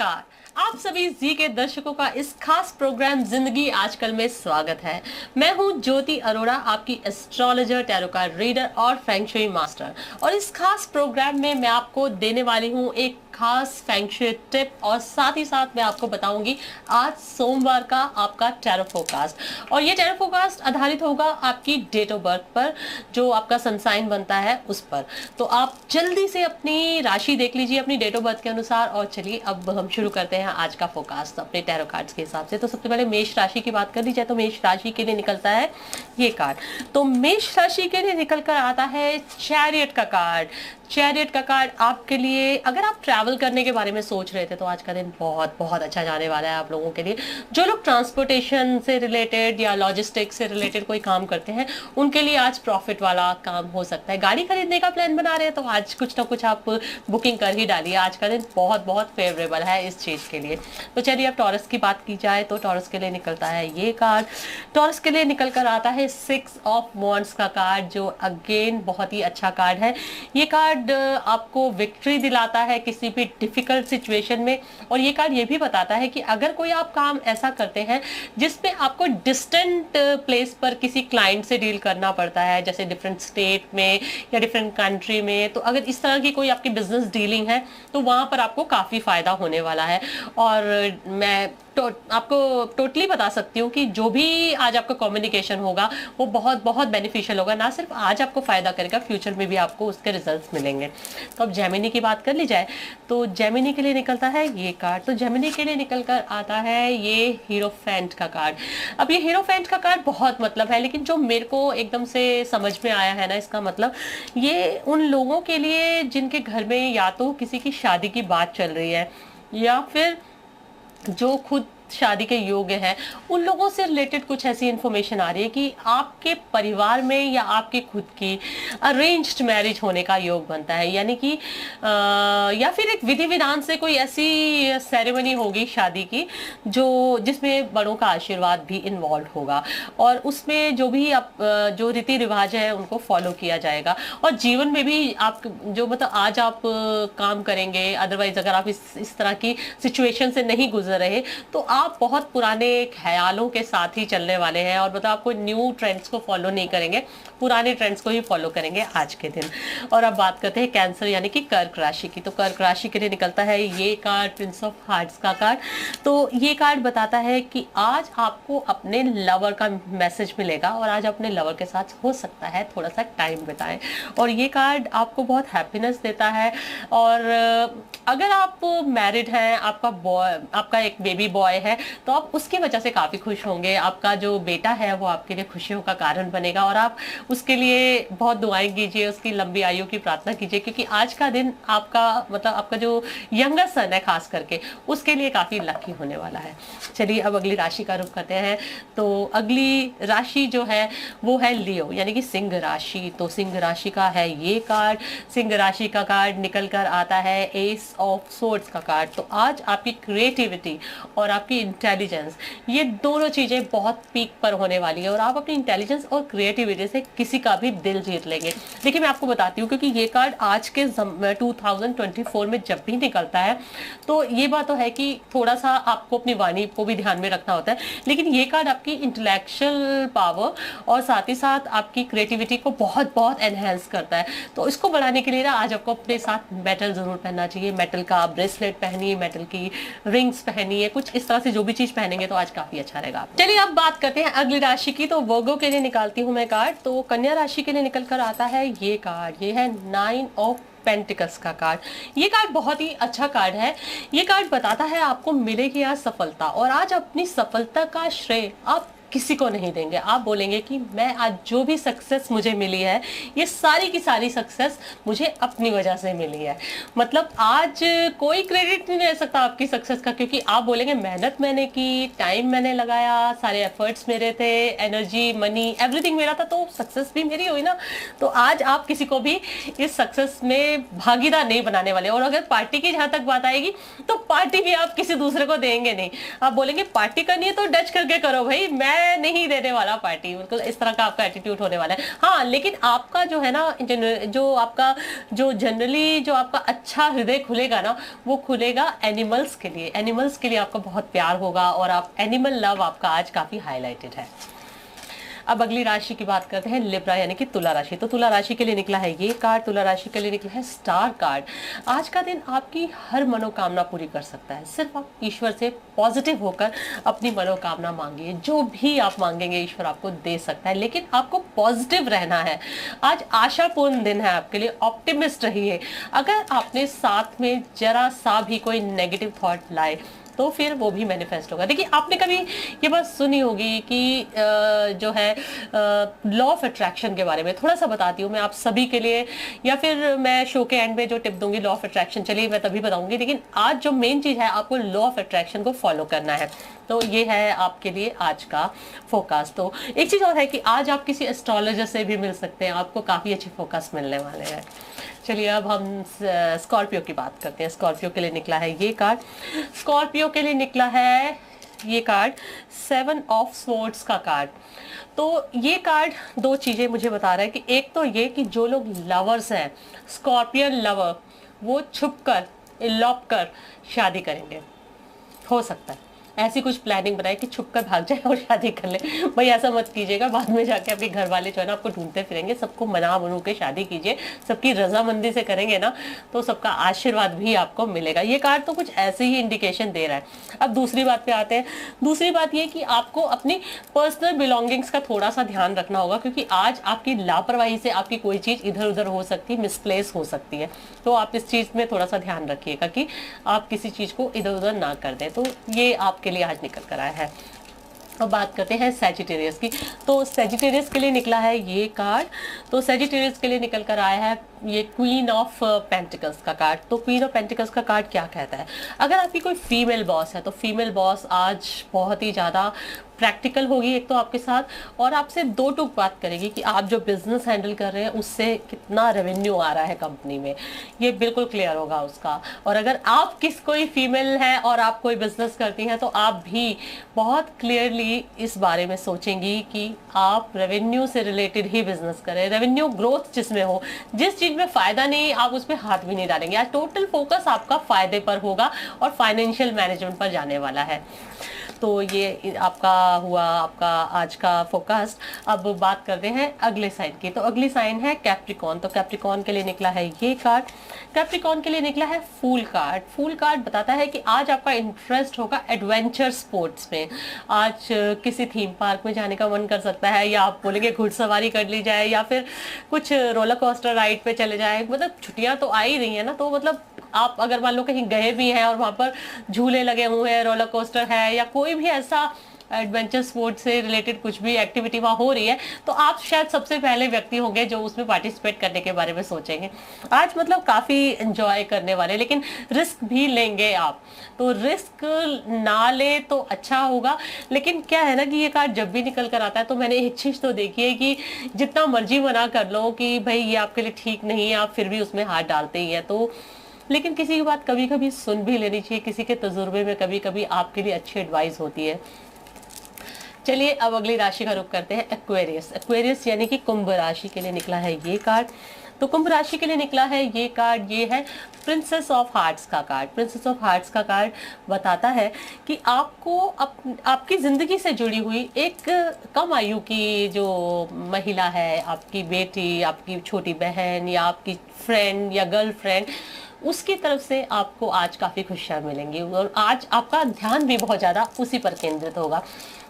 नमस्कार। आप सभी जी के दर्शकों का इस खास प्रोग्राम जिंदगी आजकल में स्वागत है। मैं हूं ज्योति अरोड़ा, आपकी एस्ट्रोलॉजर, टैरो कार्ड रीडर और फेंग शुई मास्टर। और इस खास प्रोग्राम में मैं आपको देने वाली हूं एक खास फेंग शुई टिप और साथ ही साथ मैं आपको बताऊंगी आज सोमवार का आपका टैरो फोरकास्ट। और ये टैरो फोरकास्ट आधारित होगा आपकी डेट ऑफ बर्थ पर, जो आपका सन साइन बनता है उस पर। तो आप जल्दी से अपनी राशि देख लीजिए अपनी डेट ऑफ बर्थ के अनुसार। और चलिए अब हम शुरू करते हैं आज का फोरकास्ट अपने टैरो कार्ड्स के हिसाब से। तो सबसे पहले मेष राशि की बात कर ली जाए तो मेष राशि के लिए निकलता है ये कार्ड। तो मेष राशि के लिए निकल कर आता है चैरियट का कार्ड। चैरियट का कार्ड आपके लिए, अगर आप ट्रैवल करने के बारे में सोच रहे थे तो आज का दिन बहुत बहुत अच्छा जाने वाला है आप लोगों के लिए। जो लोग ट्रांसपोर्टेशन से रिलेटेड या लॉजिस्टिक्स से रिलेटेड कोई काम करते हैं उनके लिए आज प्रॉफिट वाला काम हो सकता है। गाड़ी खरीदने का प्लान बना रहे हैं तो आज कुछ ना कुछ आप बुकिंग कर ही डालिए। आज का दिन बहुत बहुत फेवरेबल है इस चीज के लिए। तो चलिए अब टॉरस की बात की जाए तो टॉरस के लिए निकलता है ये कार्ड। टॉरस के लिए निकल कर आता है 6 ऑफ वॉन्ड्स का कार्ड, जो अगेन बहुत ही अच्छा कार्ड है। ये कार्ड आपको विक्ट्री दिलाता है किसी भी डिफिकल्ट सिचुएशन में। और ये कार्ड ये भी बताता है कि अगर कोई आप काम ऐसा करते हैं जिसमें आपको डिस्टेंट प्लेस पर किसी क्लाइंट से डील करना पड़ता है, जैसे डिफरेंट स्टेट में या डिफरेंट कंट्री में, तो अगर इस तरह की कोई आपकी बिजनेस डीलिंग है तो वहां पर आपको काफी फायदा होने वाला है। और मैं आपको टोटली बता सकती हूँ कि जो भी आज आपका कम्युनिकेशन होगा वो बहुत बहुत बेनिफिशियल होगा। ना सिर्फ आज आपको फायदा करेगा, फ्यूचर में भी आपको उसके रिजल्ट्स मिलेंगे। तो अब जेमिनी की बात कर ली जाए तो जेमिनी के लिए निकलता है ये कार्ड। तो जेमिनी के लिए निकल कर आता है ये हीरोफेंट का कार्ड। अब ये हीरोफेंट का कार्ड बहुत मतलब है, लेकिन जो मेरे को एकदम से समझ में आया है ना, इसका मतलब ये उन लोगों के लिए जिनके घर में या तो किसी की शादी की बात चल रही है या फिर जो खुद शादी के योग्य हैं, उन लोगों से रिलेटेड कुछ ऐसी इंफॉर्मेशन आ रही है कि आपके परिवार में या आपके खुद की अरेंज्ड मैरिज होने का योग बनता है। यानी कि या फिर एक विधि विधान से कोई ऐसी सेरेमनी होगी शादी की जो जिसमें बड़ों का आशीर्वाद भी इन्वॉल्व होगा और उसमें जो भी आप जो रीति रिवाज है उनको फॉलो किया जाएगा। और जीवन में भी आप जो मतलब आज आप काम करेंगे, अदरवाइज अगर आप इस तरह की सिचुएशन से नहीं गुजर रहे तो आप बहुत पुराने ख्यालों के साथ ही चलने वाले हैं और मतलब आपको न्यू ट्रेंड्स को फॉलो नहीं करेंगे, पुराने ट्रेंड्स को ही फॉलो करेंगे आज के दिन। और अब बात करते हैं कैंसर यानी कि कर्क राशि की। तो कर्क राशि के लिए निकलता है ये कार्ड, प्रिंस ऑफ हार्ट्स का कार्ड। तो ये कार्ड बताता है कि आज आपको अपने लवर का मैसेज मिलेगा और आज अपने लवर के साथ हो सकता है थोड़ा सा टाइम बिताएं। और ये कार्ड आपको बहुत हैप्पीनेस देता है। और अगर आप मैरिड हैं, आपका एक बेबी बॉय है तो आप उसकी वजह से काफी खुश होंगे। आपका जो बेटा है वो आपके लिए खुशियों का कारण बनेगा और आप उसके लिए बहुत दुआएं कीजिए, उसकी लंबी आयु की प्रार्थना कीजिए, क्योंकि आज का दिन आपका मतलब आपका जो यंगर सन है खास करके उसके लिए काफी लकी होने वाला है। चलिए अब अगली राशि का रुख करते हैं। तो अगली राशि जो है वो है लियो यानी कि सिंह राशि। तो सिंह राशि का है ये कार्ड। सिंह राशि का कार्ड निकल कर आता है एस ऑफ सोर्ड्स का कार्ड। तो आज आपकी क्रिएटिविटी और आपकी इंटेलिजेंस, ये दोनों चीजें बहुत पीक पर होने वाली है और आप अपनी इंटेलिजेंस और क्रिएटिविटी से किसी का भी दिल जीत लेंगे। देखिए मैं आपको बताती हूँ, क्योंकि ये कार्ड आज के 2024 में जब भी निकलता है तो ये बात तो है कि थोड़ा सा आपको अपनी वाणी को भी ध्यान में रखना होता है, लेकिन ये कार्ड आपकी इंटेलेक्चुअल पावर और साथ ही साथ आपकी क्रिएटिविटी को बहुत बहुत एनहेंस करता है। तो इसको बढ़ाने के लिए ना आज आपको अपने साथ मेटल जरूर पहनना चाहिए। मेटल का ब्रेसलेट पहनिए, मेटल की रिंग्स पहनिए, कुछ इस तरह से जो भी चीज पहनेंगे तो आज काफी अच्छा रहेगा। चलिए अब बात करते हैं अगली राशि की। तो वर्गो के लिए निकालती हूँ मैं कार्ड। तो कन्या राशि के लिए निकल कर आता है ये कार्ड। ये है 9 ऑफ पेंटिकल्स का कार्ड। ये कार्ड बहुत ही अच्छा कार्ड है। ये कार्ड बताता है आपको मिलेगी आज सफलता और आज अपनी सफलता का श्रेय आप किसी को नहीं देंगे। आप बोलेंगे कि मैं आज जो भी सक्सेस मुझे मिली है ये सारी की सारी सक्सेस मुझे अपनी वजह से मिली है। मतलब आज कोई क्रेडिट नहीं ले सकता आपकी सक्सेस का, क्योंकि आप बोलेंगे मेहनत मैंने की, टाइम मैंने लगाया, सारे एफर्ट्स मेरे थे, एनर्जी, मनी, एवरीथिंग मेरा था, तो सक्सेस भी मेरी हुई ना। तो आज आप किसी को भी इस सक्सेस में भागीदार नहीं बनाने वाले। और अगर पार्टी की जहां तक बात आएगी तो पार्टी भी आप किसी दूसरे को देंगे नहीं। आप बोलेंगे पार्टी करनी है तो डच करके करो भाई, मैं मैं नहीं देने वाला पार्टी, बिल्कुल इस तरह का आपका एटीट्यूड होने वाला है। हाँ, लेकिन आपका जो है ना, जो आपका जो जनरली जो आपका अच्छा हृदय खुलेगा ना, वो खुलेगा एनिमल्स के लिए। एनिमल्स के लिए आपका बहुत प्यार होगा और आप एनिमल लव आपका आज काफी हाईलाइटेड है। अब अगली राशि की बात करते हैं, लिब्रा यानी कि तुला राशि। तो तुला राशि के लिए निकला है ये कार्ड, तुला राशि के लिए निकला है स्टार कार्ड। आज का दिन आपकी हर मनोकामना पूरी कर सकता है। सिर्फ आप ईश्वर से पॉजिटिव होकर अपनी मनोकामना मांगिए, जो भी आप मांगेंगे ईश्वर आपको दे सकता है, लेकिन आपको पॉजिटिव रहना है। आज आशापूर्ण दिन है आपके लिए, ऑप्टिमिस्ट रहिए। अगर आपने साथ में जरा सा भी कोई नेगेटिव थॉट लाए तो फिर वो भी मैनिफेस्ट होगा। देखिए, आपने कभी ये बात सुनी होगी कि जो है लॉ ऑफ अट्रैक्शन के बारे में, थोड़ा सा बताती हूँ मैं आप सभी के लिए, या फिर मैं शो के एंड में जो टिप दूंगी लॉ ऑफ अट्रैक्शन, चलिए मैं तभी बताऊंगी। लेकिन आज जो मेन चीज है, आपको लॉ ऑफ अट्रैक्शन को फॉलो करना है। तो ये है आपके लिए आज का फोकस। तो एक चीज और है कि आज आप किसी एस्ट्रोलॉजर से भी मिल सकते हैं, आपको काफी अच्छे फोकस मिलने वाले हैं। चलिए अब हम स्कॉर्पियो की बात करते हैं। स्कॉर्पियो के लिए निकला है ये कार्ड। स्कॉर्पियो के लिए निकला है ये कार्ड, 7 ऑफ स्वॉर्ड्स का कार्ड। तो ये कार्ड दो चीजें मुझे बता रहा है कि एक तो ये कि जो लोग लवर्स हैं, स्कॉर्पियन लवर, वो छुपकर इलॉप कर शादी करेंगे। हो सकता है ऐसी कुछ प्लानिंग बनाए कि छुपकर भाग जाए और शादी कर ले। भाई ऐसा मत कीजिएगा, बाद में जाके अपने घर वाले जो है ना आपको ढूंढते फिरेंगे। सबको मना बनू के शादी कीजिए, सबकी रजामंदी से करेंगे ना तो सबका आशीर्वाद भी आपको मिलेगा। ये कार्ड तो कुछ ऐसे ही इंडिकेशन दे रहा है। अब दूसरी बात पे आते हैं। दूसरी बात ये कि आपको अपनी पर्सनल बिलोंगिंग्स का थोड़ा सा ध्यान रखना होगा, क्योंकि आज आपकी लापरवाही से आपकी कोई चीज इधर उधर हो सकती है, मिसप्लेस हो सकती है। तो आप इस चीज में थोड़ा सा ध्यान रखिएगा कि आप किसी चीज को इधर उधर ना कर दें। तो ये आपके लिए आज निकल कर आया है। अब बात करते हैं सैजिटेरियस की। तो सैजिटेरियस के लिए निकला है ये कार्ड। तो सैजिटेरियस के लिए निकल कर आया है ये क्वीन ऑफ पेंटिकल्स का कार्ड। तो क्वीन ऑफ पेंटिकल्स का कार्ड क्या कहता है? अगर आपकी कोई फीमेल बॉस है तो फीमेल बॉस आज बहुत ही ज़्यादा प्रैक्टिकल होगी एक तो आपके साथ, और आपसे दो टूक बात करेगी कि आप जो बिजनेस हैंडल कर रहे हैं उससे कितना रेवेन्यू आ रहा है कंपनी में, ये बिल्कुल क्लियर होगा उसका। और अगर आप कोई फीमेल है और आप कोई बिजनेस करती हैं तो आप भी बहुत क्लियरली इस बारे में सोचेंगी कि आप रेवेन्यू से रिलेटेड ही बिजनेस करें। रेवेन्यू ग्रोथ जिसमें हो, जिस चीज में फायदा नहीं आप उसमें हाथ भी नहीं डालेंगे। आज टोटल फोकस आपका फायदे पर होगा और फाइनेंशियल मैनेजमेंट पर जाने वाला है। तो ये आपका हुआ आपका आज का फोकस। अब बात करते हैं अगले साइन की। तो अगली साइन है कैप्रिकॉन। तो कैप्रिकॉन के लिए निकला है ये कार्ड। कैप्रिकॉन के लिए निकला है फूल कार्ड। फूल कार्ड बताता है कि आज आपका इंटरेस्ट होगा एडवेंचर स्पोर्ट्स में। आज किसी थीम पार्क में जाने का मन कर सकता है, या आप बोलेंगे घुड़सवारी कर ली जाए, या फिर कुछ रोलर कोस्टर राइड पे चले जाए। मतलब छुट्टियां तो आ ही रही है ना, तो मतलब आप अगर मान लो कहीं गए भी हैं और वहां पर झूले लगे हुए हैं, रोलर कोस्टर है, या कोई भी ऐसा एडवेंचर स्पोर्ट से रिलेटेड कुछ भी एक्टिविटी वहाँ हो रही है, तो आप शायद सबसे पहले व्यक्ति होंगे जो उसमें पार्टिसिपेट करने के बारे में सोचेंगे। आज मतलब काफी एंजॉय करने वाले, लेकिन रिस्क भी लेंगे आप। तो रिस्क ना ले तो अच्छा होगा। लेकिन क्या है ना कि ये कार्ड जब भी निकल कर आता है तो मैंने एक चीज तो देखी है कि जितना मर्जी मना कर लो कि भाई ये आपके लिए ठीक नहीं है, आप फिर भी उसमें हाथ डालते ही है। तो लेकिन किसी की बात कभी कभी सुन भी लेनी चाहिए, किसी के तजुर्बे में कभी कभी आपके लिए अच्छी एडवाइस होती है। चलिए अब अगली राशि का रुख करते हैं एक्वेरियस। एक्वेरियस यानी कि कुंभ राशि के लिए निकला है ये कार्ड। तो कुंभ राशि के लिए निकला है ये कार्ड, ये है प्रिंसेस ऑफ हार्ट्स का कार्ड। प्रिंसेस ऑफ हार्ट्स का कार्ड बताता है कि आपको आपकी जिंदगी से जुड़ी हुई एक कम आयु की जो महिला है, आपकी बेटी, आपकी छोटी बहन, या आपकी फ्रेंड या गर्लफ्रेंड, उसकी तरफ से आपको आज काफी खुशियां मिलेंगी। और आज आपका ध्यान भी बहुत ज्यादा उसी पर केंद्रित होगा।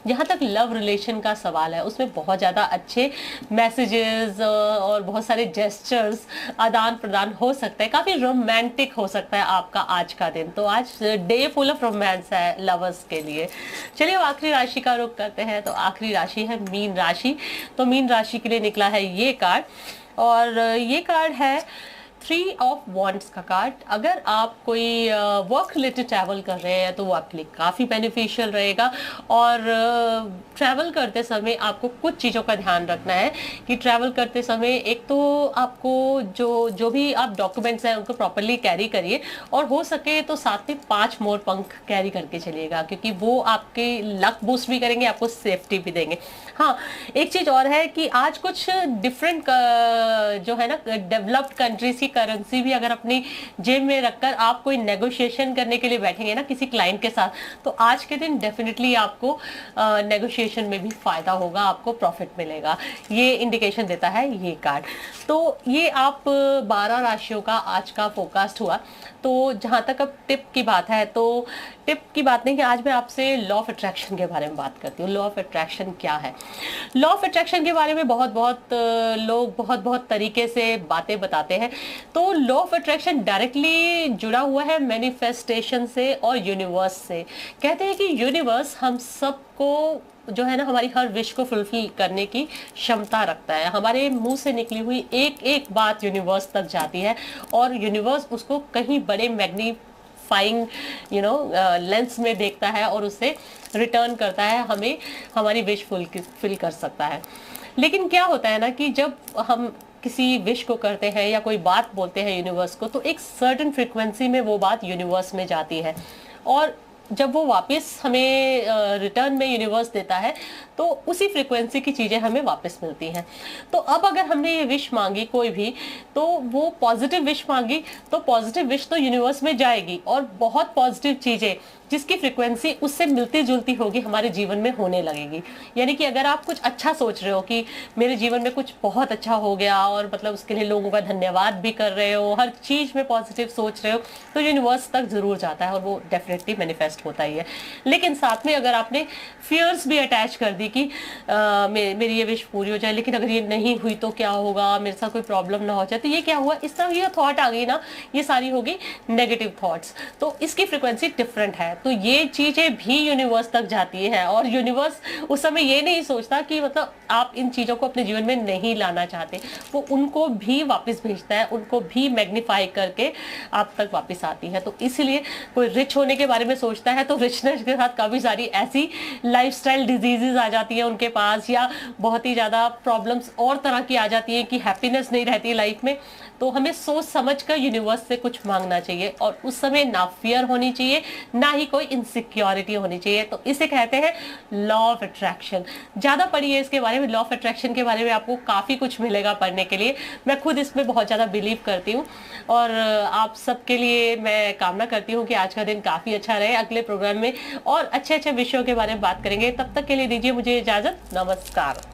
जहाँ तक लव रिलेशन का सवाल है उसमें बहुत ज़्यादा अच्छे मैसेजेस और बहुत सारे जेस्चर्स आदान प्रदान हो सकता है। काफ़ी रोमांटिक हो सकता है आपका आज का दिन। तो आज डे फुल ऑफ रोमांस है लवर्स के लिए। चलिए अब आखिरी राशि का रुख करते हैं। तो आखिरी राशि है मीन राशि। तो मीन राशि के लिए निकला है ये कार्ड, और ये कार्ड है थ्री ऑफ वॉन्ड्स का कार्ड, अगर आप कोई वर्क रिलेटेड ट्रैवल कर रहे हैं तो वो आपके लिए काफ़ी बेनिफिशियल रहेगा। और ट्रैवल करते समय आपको कुछ चीज़ों का ध्यान रखना है कि ट्रैवल करते समय एक तो आपको जो जो भी आप डॉक्यूमेंट्स हैं उनको प्रॉपरली कैरी करिए, और हो सके तो साथ में 5 मोर पंख कैरी करके चलिएगा, क्योंकि वो आपके लक बूस्ट भी करेंगे, आपको सेफ्टी भी देंगे। हाँ, एक चीज़ और है कि आज कुछ डिफरेंट जो है ना डेवलप्ड कंट्रीज की करेंसी भी अगर अपनी जेब में रखकर आप कोई नेगोशिएशन करने के लिए बैठेंगे ना किसी क्लाइंट के साथ, तो आज के दिन डेफिनेटली आपको नेगोशिएशन में भी फायदा होगा, आपको प्रॉफिट मिलेगा, ये इंडिकेशन देता है ये कार्ड। तो ये आप 12 राशियों का आज का फोरकास्ट हुआ। तो जहाँ तक अब टिप की बात है, तो टिप की बात नहीं कि आज मैं आपसे लॉ ऑफ अट्रैक्शन के बारे में बात करती हूँ। लॉ ऑफ अट्रैक्शन क्या है? लॉ ऑफ अट्रैक्शन के बारे में बहुत लोग बहुत तरीके से बातें बताते हैं। तो लॉ ऑफ अट्रैक्शन डायरेक्टली जुड़ा हुआ है मैनिफेस्टेशन से और यूनिवर्स से। कहते हैं कि यूनिवर्स हम सबको जो है ना हमारी हर विश को फुलफिल करने की क्षमता रखता है। हमारे मुंह से निकली हुई एक एक बात यूनिवर्स तक जाती है, और यूनिवर्स उसको कहीं बड़े मैग्नीफाइंग लेंस में देखता है और उसे रिटर्न करता है, हमें हमारी विश फुलफिल कर सकता है। लेकिन क्या होता है ना कि जब हम किसी विश को करते हैं या कोई बात बोलते हैं यूनिवर्स को, तो एक सर्टेन फ्रिक्वेंसी में वो बात यूनिवर्स में जाती है, और जब वो वापस हमें रिटर्न में यूनिवर्स देता है तो उसी फ्रिक्वेंसी की चीज़ें हमें वापस मिलती हैं। तो अब अगर हमने ये विश मांगी कोई भी, तो वो पॉजिटिव विश मांगी तो पॉजिटिव विश तो यूनिवर्स में जाएगी, और बहुत पॉजिटिव चीज़ें जिसकी फ्रिक्वेंसी उससे मिलती जुलती होगी हमारे जीवन में होने लगेगी। यानी कि अगर आप कुछ अच्छा सोच रहे हो कि मेरे जीवन में कुछ बहुत अच्छा हो गया, और मतलब उसके लिए लोगों का धन्यवाद भी कर रहे हो, हर चीज़ में पॉजिटिव सोच रहे हो, तो यूनिवर्स तक ज़रूर जाता है और वो डेफिनेटली मैनिफेस्ट होता ही है। लेकिन साथ में अगर आपने फियर्स भी अटैच कर दी कि मेरी ये विश पूरी हो जाए, लेकिन अगर ये नहीं हुई तो क्या होगा, मेरे साथ कोई प्रॉब्लम ना हो जाए, तो ये क्या हुआ, इस तरह ये थॉट आ गई ना, ये सारी होगी नेगेटिव थॉट्स, तो इसकी फ्रिक्वेंसी डिफरेंट है। तो ये चीजें भी यूनिवर्स तक जाती है, और यूनिवर्स उस समय ये नहीं सोचता कि मतलब आप इन चीजों को अपने जीवन में नहीं लाना चाहते, वो उनको भी वापस भेजता है, उनको भी मैग्नीफाई करके आप तक वापस आती है। तो इसलिए कोई रिच होने के बारे में सोचता है तो रिचनेस के साथ काफी सारी ऐसी लाइफस्टाइल डिजीजेज आ जाती है उनके पास, या बहुत ही ज्यादा प्रॉब्लम्स और तरह की आ जाती है कि हैप्पीनेस नहीं रहती लाइफ में। तो हमें सोच समझ कर यूनिवर्स से कुछ मांगना चाहिए, और उस समय ना फियर होनी चाहिए, ना ही कोई इनसिक्योरिटी होनी चाहिए। तो इसे कहते हैं लॉ ऑफ अट्रैक्शन। ज्यादा पढ़िए इसके बारे में, लॉ ऑफ अट्रैक्शन के बारे में आपको काफी कुछ मिलेगा पढ़ने के लिए। मैं खुद इसमें बहुत ज्यादा बिलीव करती हूँ, और आप सबके लिए मैं कामना करती हूँ कि आज का दिन काफी अच्छा रहे। अगले प्रोग्राम में और अच्छे अच्छे विषयों के बारे में बात करेंगे, तब तक के लिए दीजिए मुझे इजाजत। नमस्कार।